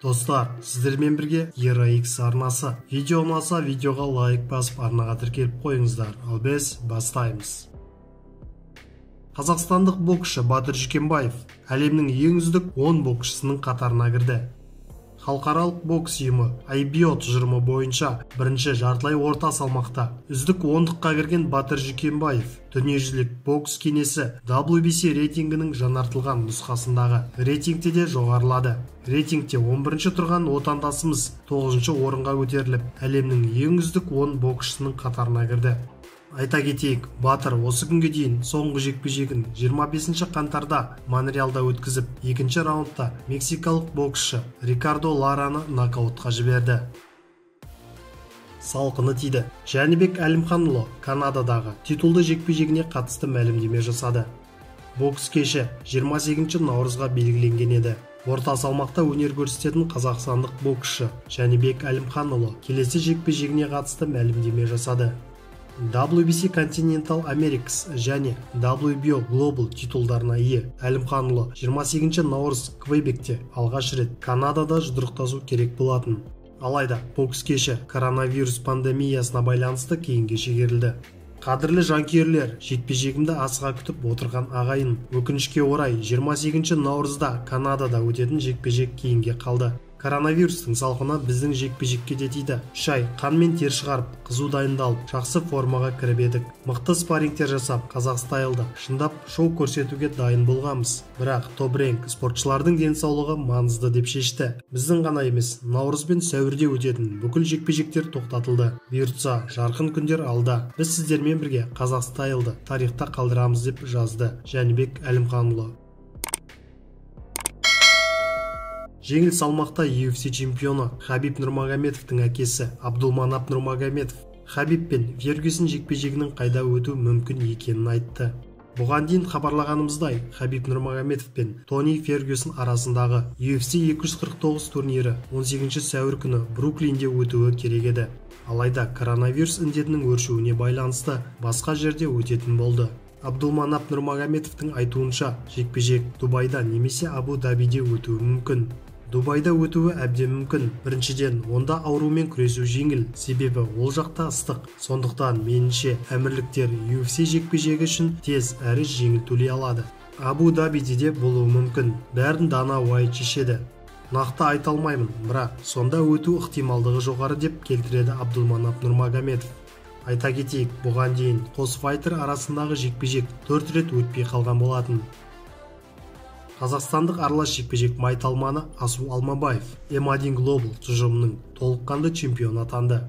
Достар, сіздермен бірге ERA-X арнасы. Видео ұнаса видеоға лайк басып арнаға тіркеліп қойыңыздар. Ал біз бастаймыз. Қазақстандық боксшы Батыр Жүкембаев әлемнің ең үздік 10 боксшысының қатарына кірді. Халықаралық бокс ұйымы IBO тұжырымы бойынша бірінші жартылай орта салмақта үздік 10-ға кірген Батыр Жүкембаев дүниежүзілік бокс кеңесі WBC рейтингінің жаңартылған нұсқасындағы рейтингте де жоғарылады. Рейтингте 11-ші тұрған отандасымыз 9-ші орынға көтеріліп, әлемнің ең үздік 10 боксшысының қатарына кірді. Айта кетейік, Батыр осы күнге дейін соңғы жекпе-жегін 25 қаңтарда Монреалда өткізіп, екінші раундта мексикалық боксшы Рикардо Лараны нокаутқа жіберді. Салқыны тиді. Жәнібек Әлімханұлы Канададағы титулды жекпе-жегіне қатысты мәлімдеме жасады. Бокс кеші 28 наурызға белгіленген еді. Орта салмақта өнер көрсететін қазақстандық боксшы Жәнібек Әлімханұлы келесі жекпе-жегіне қатысты мәлімдеме жасады. WBC Continental Americas және WBO Global титулдарына ие Әлімханұлы 28 наурыз Квебекте алғаш рет Канадада жұдырықтасу керек болатын. Алайда бокс кеші коронавирус пандемиясына байланысты кейінге шегерілді. Қадірлі жанкүйерлер, жекпе-жегімді асыға күтіп отырған ағайын, өкінішке орай 28 наурызда Канадада өтетін жекпе-жек кейінге қалды. Коронавирустың салқыны біздің жекпе-жекке де тиді. 3 ай қан мен тер шығарып, қызу дайындалып, жақсы формаға кіріп едік. Мықты спаррингтер жасап, Қазақстайлды шындап шоу көрсетуге дайын болғанбыз. Бірақ топ-ренк спортшылардың денсаулығы маңызды деп шешті. Біздің ғана емес, наурыз бен сәуірде өтетін бүкіл жекпе-жектер тоқтатылды. Бұйыртса, жарқын күндер алда. Біз сіздермен бірге Қазақстайлды тарихта қалдырамыз деп жазды Жәнібек Әлімханұлы. Жеңіл салмақта UFC чемпионы Хабиб Нурмагомедовтың әкесі Абдулманап Нурмагомедов Хабиб пен Фергюсон жекпе-жегінің қайда өту мүмкін екенін айтты. Бұған дейін хабарлағанымыздай, Хабиб Нурмагомедов пен Тони Фергюсон арасындағы UFC 249 турнирі 18 сәуір күні Бруклинде өтуі керек еді. Алайда коронавирус індетінің өршуіне байланысты басқа жерде өтетін болды. Абдулманап Нурмагомедовтың айтуынша, жекпе-жек Дубайда немесе Абу-Дабиде өтуі мүмкін. Дубайда өтуі әбден мүмкін. Біріншіден, онда аурумен күресу жеңіл, себебі ол жақта ыстық. Сондықтан меніңше әмірліктер UFC жекпе-жегі үшін тез әрі жеңіл төлей алады. Абу-Дабиде де болуы мүмкін. Бәрін Дана Уайт шешеді. Нақты айта алмаймын, бірақ сонда өту ықтималдығы жоғары деп келтіреді Абдулманап Нурмагомедов. Айта кетейік, бұған дейін қос файтер арасындағы жекпе-жек 4 рет өтпей қалған болатын. Қазақстандық аралас жекпе-жек майталманы Асу Алмабаев M1 Global тұжырымының толыққанды чемпионы атанды.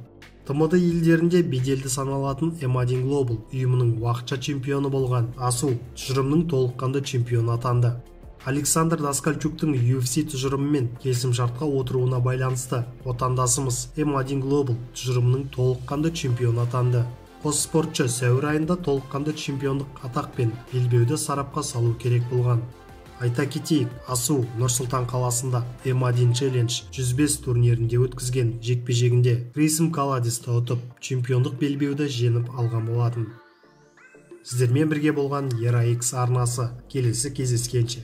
ТМД елдерінде беделді саналатын M1 Global ұйымының уақытша чемпионы болған Асу тұжырымның толыққанды чемпионы атанды. Александр Даскальчуктың UFC тұжырымымен келісімшартқа отыруына байланысты отандасымыз M1 Global тұжырымының толыққанды чемпионы атанды. Қос спортшы сәуір айында толыққанды чемпиондық атақ пен белбеуді сарапқа салу керек болған. Айта кетейік, Асу Нұр-Сұлтан қаласында M1 Challenge 105 турнирінде өткізген жекпе-жегінде Крисім Каладисті ұтып, чемпиондық белбеуді жеңіп алған болатын. Сіздермен бірге болған ERA-X арнасы. Келесі кездескенше.